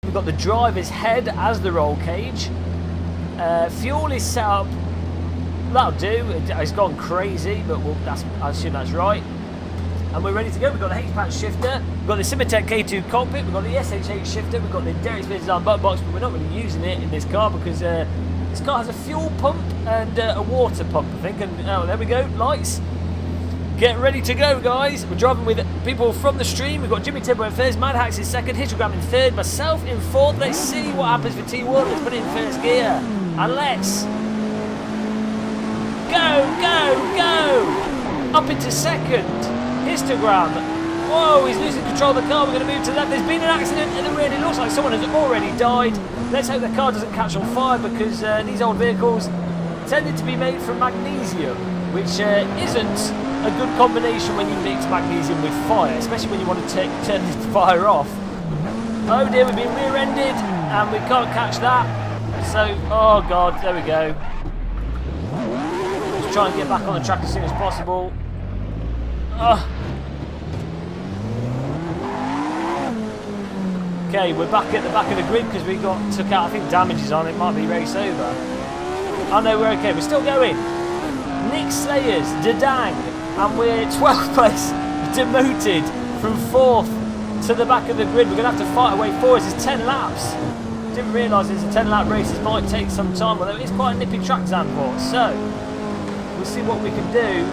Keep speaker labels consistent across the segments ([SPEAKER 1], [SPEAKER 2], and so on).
[SPEAKER 1] We've got the driver's head as the roll cage. Fuel is set up. That'll do. It's gone crazy, but I assume that's right. And we're ready to go. We've got the H-patch shifter. We've got the Simetik K2 cockpit. We've got the SHH shifter. We've got the Derek Smith design button box, but we're not really using it in this car because this car has a fuel pump and a water pump, I think. And oh, there we go. Lights. Get ready to go, guys. We're driving with people from the stream. We've got Jimmy Timber in first, Mad Hacks in second, Histogram in third, myself in fourth. Let's see what happens for T1. Let's put it in first gear. And let's go! Up into second. Histogram. Whoa, he's losing control of the car. We're going to move to the left. There's been an accident in the rear. It looks like someone has already died. Let's hope the car doesn't catch on fire because these old vehicles tended to be made from magnesium, which isn't a good combination when you mix magnesium with fire, especially when you want to turn this fire off. Oh dear, we've been rear-ended and we can't catch that. So, oh god, there we go. Let's try and get back on the track as soon as possible. Okay, we're back at the back of the grid because we took out, I think, damages on it. Might be race over. Oh no, we're okay. We're still going. Nick Slayers, Dedang, and we're 12th place, demoted from 4th to the back of the grid. We're going to have to fight our way forward. It's 10 laps. Didn't realise it's a 10-lap race. This might take some time, although it's quite a nippy track, Zandvoort. So, we'll see what we can do.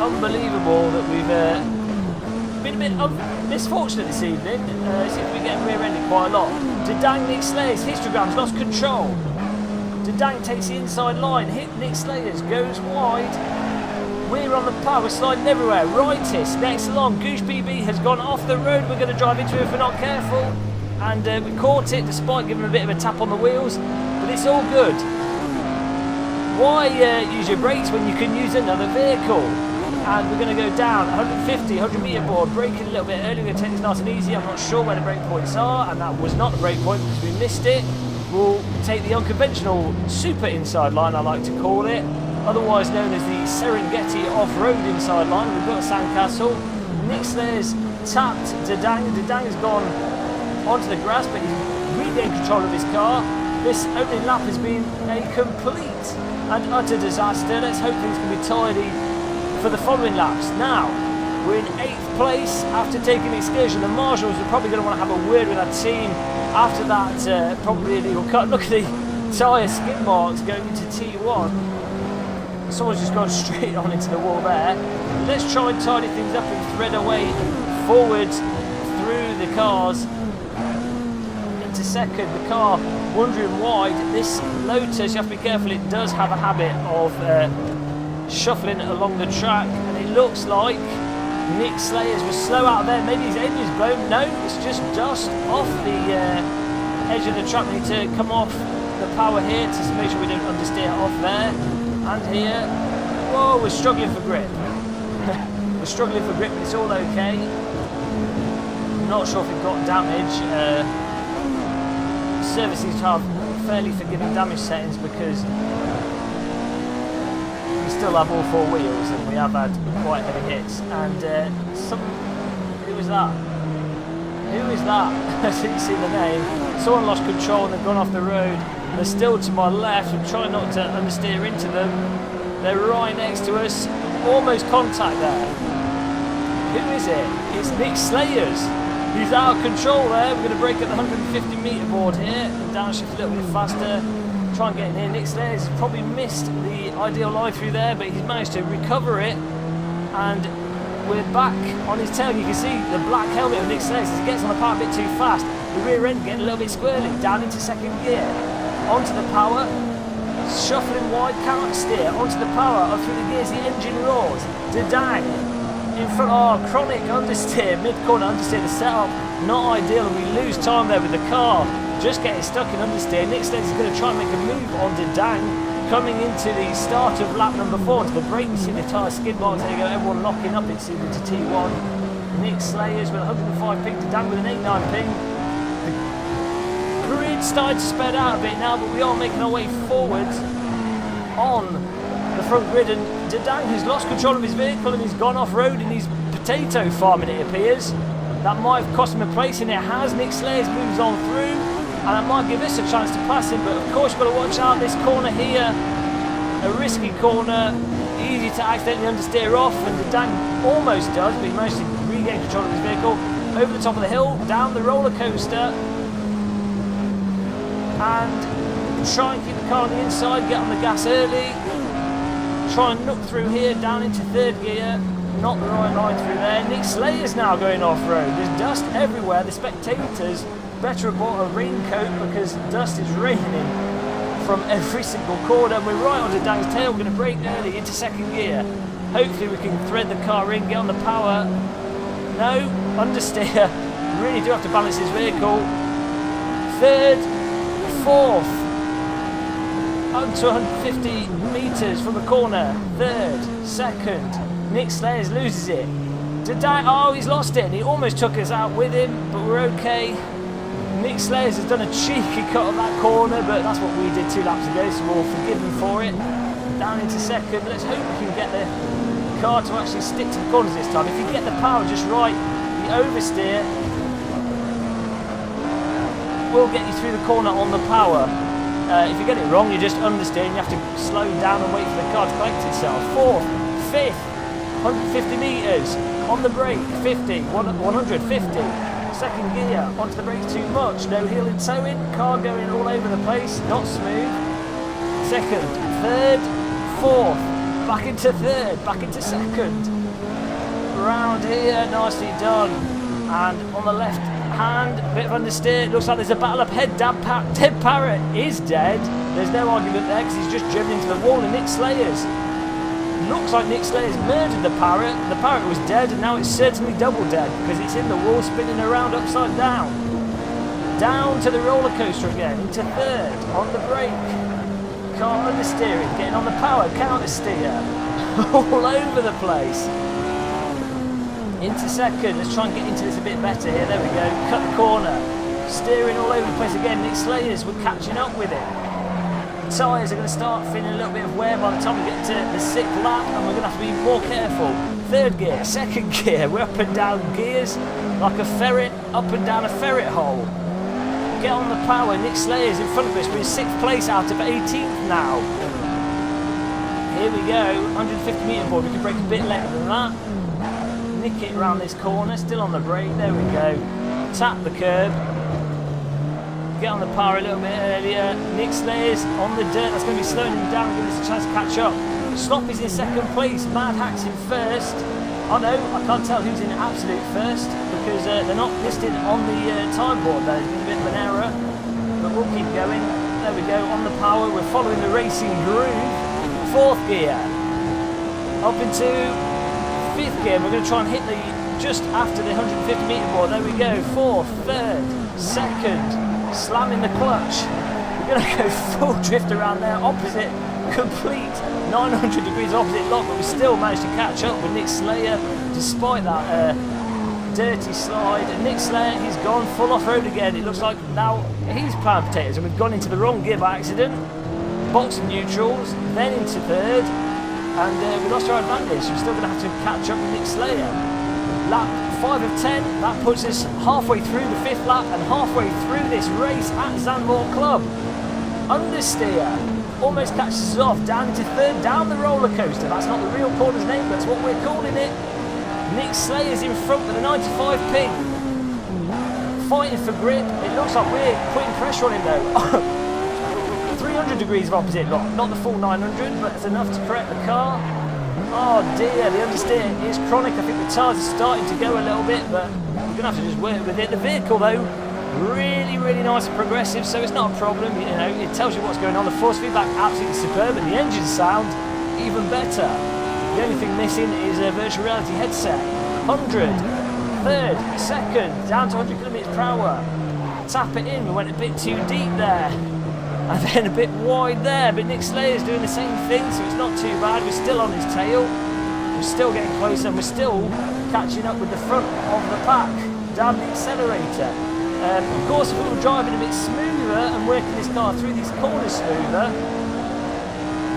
[SPEAKER 1] Unbelievable that we've been a bit misfortunate this evening. It seems to be getting rear-ended quite a lot. Dedang, Nick Slayers, Histogram's lost control. Dedang takes the inside line, hit Nick Slayers, goes wide. We're on the power, we're sliding everywhere. Rightist, next along, Goosh BB has gone off the road. We're going to drive into it if we're not careful. And we caught it despite giving him a bit of a tap on the wheels. But it's all good. Why use your brakes when you can use another vehicle? And we're going to go down 150, 100 metre board, braking a little bit early. We're going to take this nice and easy. I'm not sure where the brake points are, and that was not the brake point because we missed it. We'll take the unconventional super inside line, I like to call it, otherwise known as the Serengeti off-road inside line. We've got Sandcastle. Nick Slayers tapped Dedang. Dedang has gone onto the grass, but he's regained control of his car. This opening lap has been a complete and utter disaster. Let's hope things can be tidy for the following laps. Now, we're in 8th place after taking the excursion. The marshals are probably going to want to have a word with our team after that probably illegal cut. Look at the tyre skid marks going into T1. Someone's just gone straight on into the wall there. Let's try and tidy things up and thread our way forward through the cars into second. The car wondering wide. This Lotus, you have to be careful, it does have a habit of shuffling along the track, and it looks like Nick Slayers was slow out there. Maybe his engine's blown. No, it's just dust off the edge of the track. We need to come off the power here to make sure we don't understeer off there. And here, whoa, we're struggling for grip. We're struggling for grip, but it's all okay. Not sure if we've got damage. Service seems to have fairly forgiving damage settings because still have all 4 wheels and we have had quite heavy hits. And who was that? Who is that? I didn't see the name. Someone lost control and they've gone off the road. They're still to my left. I'm trying not to understeer into them. They're right next to us. Almost contact there. Who is it? It's Nick Slayers. He's out of control there. We're going to brake at the 150 metre board here and downshift a little bit faster. Try and get in here. Nick Slayers has probably missed the ideal line through there, but he's managed to recover it, and we're back on his tail. You can see the black helmet of Nick Slayers as he gets on the power a bit too fast. The rear end getting a little bit squirrely, down into second gear, onto the power, shuffling wide, can't steer, onto the power, up through the gears, the engine roars. Dedang in front, chronic understeer, mid-corner understeer, the setup not ideal, and we lose time there with the car just getting stuck in understeer. Nick Slayers is going to try and make a move on Dedang, coming into the start of lap number 4 to the brake. You see the tyre skid marks, there you go, everyone locking up, it seems, into T1. Nick Slayers with 105 ping, Dedang with an 89 ping. The grid starting to spread out a bit now, but we are making our way forward on the front grid, and Dedang has lost control of his vehicle and he's gone off-road and he's potato farming, it appears. That might have cost him a place, and it has. Nick Slayers moves on through, and that might give us a chance to pass him, but of course you've got to watch out this corner here. A risky corner, easy to accidentally understeer off, and the Dang almost does, but he managed to regain control of his vehicle. Over the top of the hill, down the roller coaster, and try and keep the car on the inside, get on the gas early, try and knock through here, down into third gear. Not the right line through there. Nick Slayer's now going off-road. There's dust everywhere. The spectators better have bought a raincoat because dust is raining from every single corner. And we're right onto Dang's tail. We're going to brake early into second gear. Hopefully we can thread the car in, get on the power. No, understeer. Really do have to balance his vehicle. Third, fourth. Up to 150 metres from the corner. Third, second. Nick Slayers loses it. Oh, he's lost it, and he almost took us out with him, but we're okay. Nick Slayers has done a cheeky cut of that corner, but that's what we did 2 laps ago, so we'll forgive him for it. Down into second. Let's hope we can get the car to actually stick to the corners this time. If you get the power just right, the oversteer will get you through the corner on the power. If you get it wrong, you just understeer and you have to slow down and wait for the car to collect itself. Fourth, fifth. 150 metres, on the brake, 50, 150, second gear, onto the brakes too much, no heel and toe in, car going all over the place, not smooth, second, third, fourth, back into third, back into second, round here, nicely done, and on the left hand, bit of understeer, looks like there's a battle up ahead. Dead Parrot is dead, there's no argument there because he's just driven into the wall, and Nick Slayers. Looks like Nick Slayers murdered the Parrot. The Parrot was dead, and now it's certainly double dead because it's in the wall spinning around upside down. Down to the roller coaster again, into third, on the brake. Car understeering, getting on the power, counter steer. All over the place. Into second, let's try and get into this a bit better here. There we go, cut the corner. Steering all over the place again. Nick Slayers, we're catching up with it. Tyres are going to start feeling a little bit of wear by the time we get to the 6th lap, and we're going to have to be more careful. Third gear, second gear, we're up and down gears like a ferret, up and down a ferret hole. Get on the power. Nick Slayers in front of us. We're in 6th place out of 18th now. Here we go, 150 metre board. We can brake a bit later than that. Nick it around this corner, still on the brake. There we go. Tap the curb. Get on the power a little bit earlier. Nick Slayers on the dirt. That's going to be slowing him down and giving us a chance to catch up. Slop is in second place. Mad Hack's in first. Oh no, I can't tell who's in absolute first because they're not listed on the time board. There's been a bit of an error, but we'll keep going. There we go. On the power, we're following the racing groove. Fourth gear. Up into fifth gear. We're going to try and hit the just after the 150 metre board. There we go. Fourth, third, second. Slamming the clutch. We're going to go full drift around there, opposite, complete 900 degrees opposite lock, but we still managed to catch up with Nick Slayer despite that dirty slide. And Nick Slayer, he's gone full off-road again. It looks like now he's pound potatoes, and we've gone into the wrong gear by accident. Box of neutrals, then into third, and we lost our advantage. So we're still going to have to catch up with Nick Slayer. Lap 5 of 10, that puts us halfway through the 5th lap and halfway through this race at Zandvoort Club. Understeer almost catches us off, down into third, down the roller coaster. That's not the real corner's name, that's what we're calling it. Nick Slayer's in front with a 95 ping. Fighting for grip. It looks like we're putting pressure on him though. 300 degrees of opposite lock, not the full 900, but it's enough to correct the car. Oh dear, the understeer is chronic. I think the tyres are starting to go a little bit, but we're going to have to just work with it. The vehicle though, really, really nice and progressive, so it's not a problem. You know, it tells you what's going on. The force feedback absolutely superb, and the engine sound even better. The only thing missing is a virtual reality headset. 100, third, second, down to 100 kilometers per hour. Tap it in. We went a bit too deep there. And then a bit wide there, but Nick Slayer's doing the same thing, so it's not too bad. We're still on his tail, we're still getting closer, and we're still catching up with the front of the pack. Down the accelerator. Of course, if we were driving a bit smoother and working this car through these corners smoother,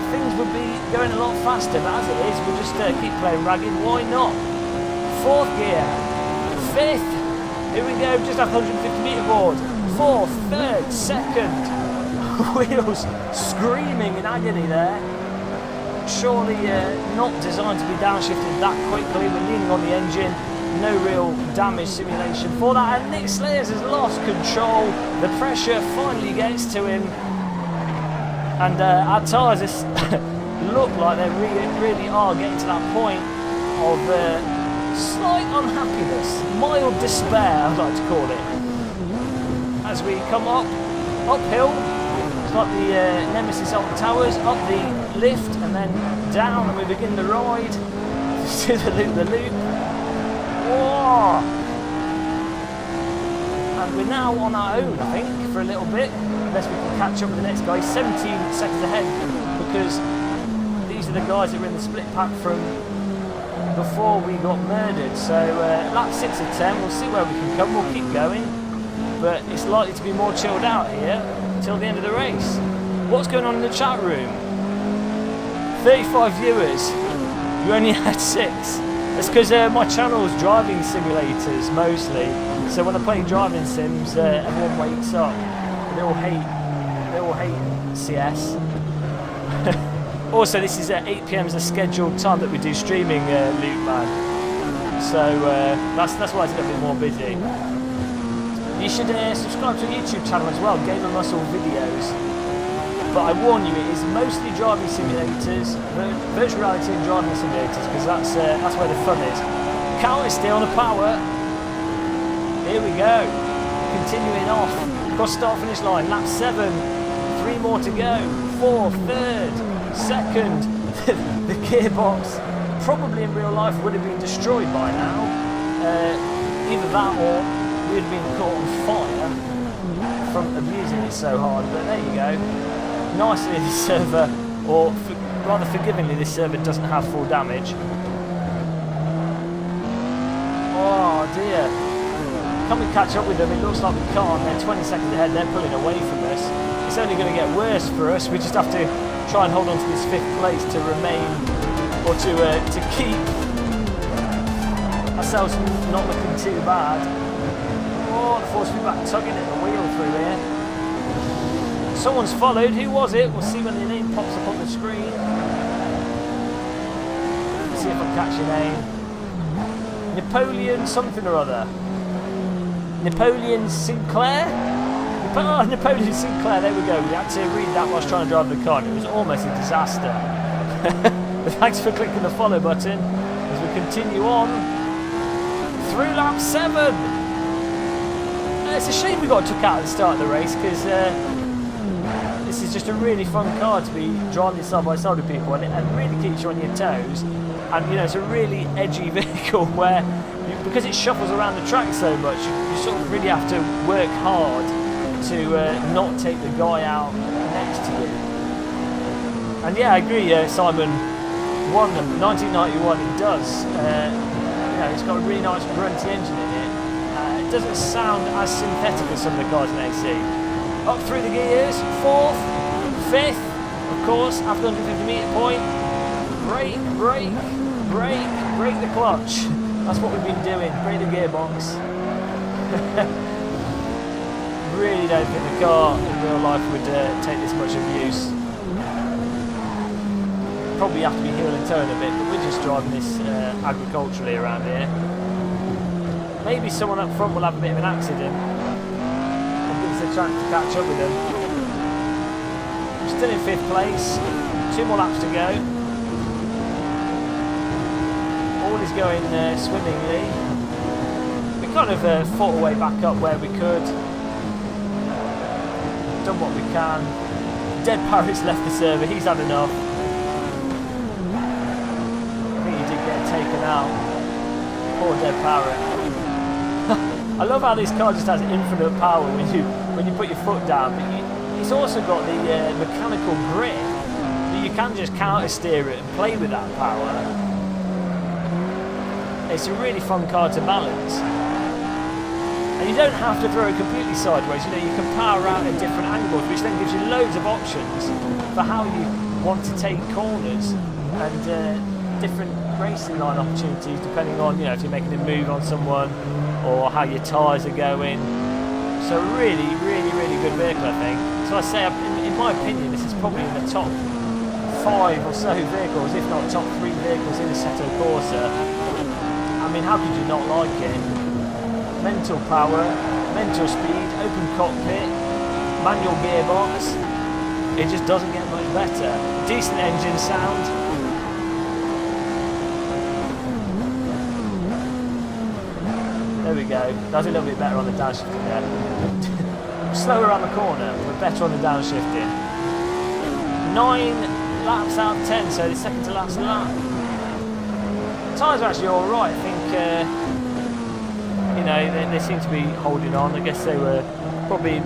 [SPEAKER 1] things would be going a lot faster, but as it is, we'll just keep playing ragged. Why not? Fourth gear, fifth, Here we go, just after 150 metre board. 4th, 3rd, 2nd. Wheels screaming in agony there. Surely not designed to be downshifted that quickly. We're leaning on the engine. No real damage simulation for that. And Nick Slayers has lost control. The pressure finally gets to him. And our tyres look like they really are getting to that point of slight unhappiness. Mild despair, I'd like to call it. As we come uphill. It's like the Nemesis on the towers, up the lift and then down, and we begin the ride to the loop. Whoa! And we're now on our own, I think, for a little bit, unless we can catch up with the next guy. 17 seconds ahead, because these are the guys that were in the split pack from before we got murdered. So lap 6 of 10, we'll see where we can come, we'll keep going, but it's likely to be more chilled out here until the end of the race. What's going on in the chat room? 35 viewers. You only had 6. That's because my channel's driving simulators mostly. So when I play driving sims, everyone wakes up. They all hate CS. Also, this is at 8 PM is the scheduled time that we do streaming, Luke man. So that's why it's a little bit more busy. You should subscribe to a YouTube channel as well, Gamer Muscle Videos. But I warn you, it is mostly driving simulators, virtual reality and driving simulators, because that's where the fun is. Cal is still on the power. Here we go. Continuing off. Cross start finish line. Lap 7. 3 more to go. 4th, 3rd, 2nd. The gearbox probably in real life would have been destroyed by now. Either that or we'd have been caught on fire from abusing it so hard, but there you go. Nicely this server, or rather forgivingly this server doesn't have full damage. Oh dear. Can we catch up with them? It looks like we can't. They're 20 seconds ahead, they're pulling away from us. It's only going to get worse for us. We just have to try and hold on to this 5th place to remain, or to keep ourselves not looking too bad. Oh, the force feedback tugging at the wheel through here. Someone's followed. Who was it? We'll see when the name pops up on the screen. Let's see if I catch your name. Napoleon something or other. Napoleon Sinclair? Napoleon Sinclair, there we go. We had to read that whilst trying to drive the car, and it was almost a disaster. But thanks for clicking the follow button as we continue on through lap 7. It's a shame we got took out at the start of the race, because this is just a really fun car to be driving side by side with people, and it really keeps you on your toes. And you know, it's a really edgy vehicle where, because it shuffles around the track so much, you sort of really have to work hard to not take the guy out next to you. And yeah, I agree, Simon. 1991, it does. You know, it's got a really nice grunty engine in it. It doesn't sound as synthetic as some of the cars in AC. Up through the gears, 4th, 5th, of course, after 150 metre point. Brake, brake, brake, brake the clutch. That's what we've been doing, brake the gearbox. Really don't think the car in real life would take this much abuse. Probably have to be heel and towing a bit, but we're just driving this agriculturally around here. Maybe someone up front will have a bit of an accident and give us a chance to catch up with them. We're still in 5th place, 2 more laps to go. All is going swimmingly. We kind of fought our way back up where we could. Done what we can. Dead Parrot's left the server, he's had enough. I think he did get taken out. Poor Dead Parrot. I love how this car just has infinite power when you put your foot down, but it's also got the mechanical grip that you can just counter steer it and play with that power. It's a really fun car to balance. And you don't have to throw it completely sideways, you know, you can power out at different angles, which then gives you loads of options for how you want to take corners and different racing line opportunities depending on, you know, if you're making a move on someone or how your tyres are going. So really, really, really good vehicle, I think. So I say, in my opinion, this is probably in the top 5 or so vehicles, if not top 3 vehicles in Assetto Corsa. I mean, how could you not like it? Mental power, mental speed, open cockpit, manual gearbox. It just doesn't get much better. Decent engine sound. There we go. That's a little bit better on the downshifting there. Slower around the corner, but better on the downshifting. 9 laps out of 10, so the second to last lap. Tyres are actually alright. I think, you know, they seem to be holding on. I guess they were probably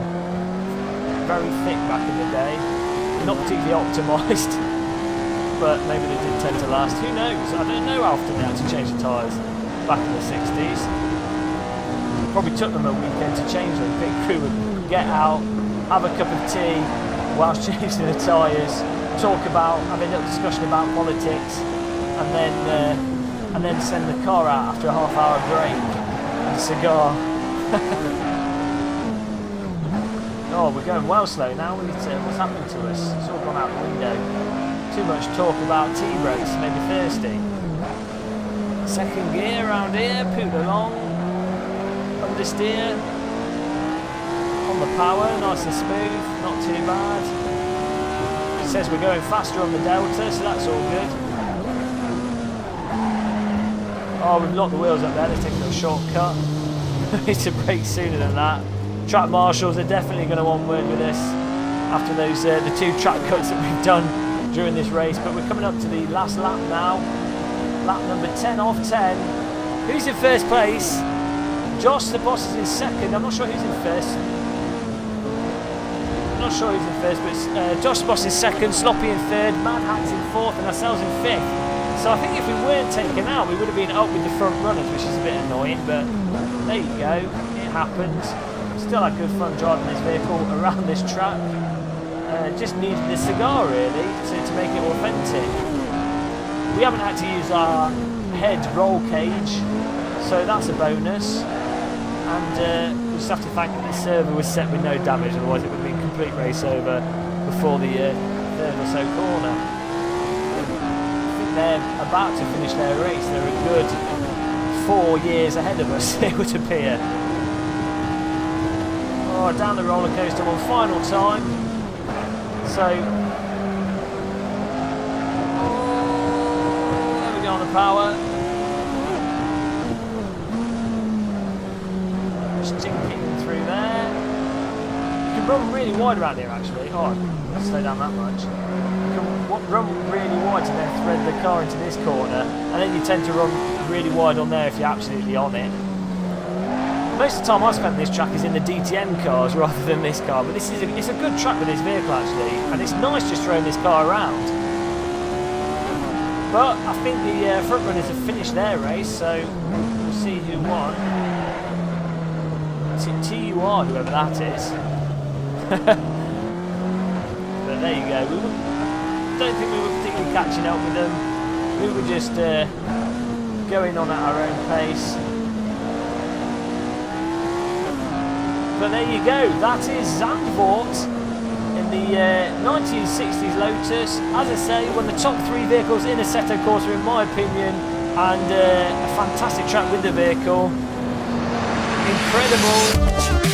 [SPEAKER 1] very thick back in the day. Not particularly optimised, but maybe they did tend to last. Who knows? I don't know how often they had to change the tyres back in the 60s. Probably took them a weekend to change them. Pit crew would get out, have a cup of tea whilst changing the tyres, talk about, have a little discussion about politics, and then send the car out after a half-hour break and a cigar. Oh, we're going well slow now. What's happened to us? It's all gone out the window. Too much talk about tea breaks, maybe thirsty. Second gear around here, put along. Understeer. On the power, nice and smooth, not too bad. It says we're going faster on the Delta, so that's all good. Oh, we've locked the wheels up there, let's take a little shortcut. We need to brake sooner than that. Track marshals are definitely going to want word with us after those the 2 track cuts that we've done during this race. But we're coming up to the last lap now. Lap number 10 off 10. Who's in first place? Josh the boss is in second. I'm not sure who's in first. Not sure who's in first, but Josh the boss is second, Sloppy in third, Mad Hat's in fourth, and ourselves in fifth. So I think if we weren't taken out, we would have been up with the front runners, which is a bit annoying, but there you go, it happens. Still had good fun driving this vehicle around this track. Just needed a cigar really to make it authentic. We haven't had to use our head roll cage, so that's a bonus. And we just have to thank that the server was set with no damage, otherwise it would have been complete race over before the 3rd or so corner. I think they're about to finish their race. They're a good 4 years ahead of us, it would appear. Oh, down the roller coaster one final time. So, there we go on the power. Just jinking through there. You can run really wide around here actually. Oh, I'll slow down that much. You can run really wide to then thread the car into this corner, and then you tend to run really wide on there if you're absolutely on it. Most of the time I've spent this track is in the DTM cars rather than this car, but it's a good track with this vehicle actually, and it's nice just throwing this car around. But I think the front runners have finished their race, so we'll see who won. Is it TUR, whoever that is? But there you go. I don't think we were particularly catching up with them. We were just going on at our own pace. But there you go, that is Zandvoort in the 1960s Lotus. As I say, one of the top 3 vehicles in Assetto Corsa in my opinion, and a fantastic track with the vehicle. Incredible.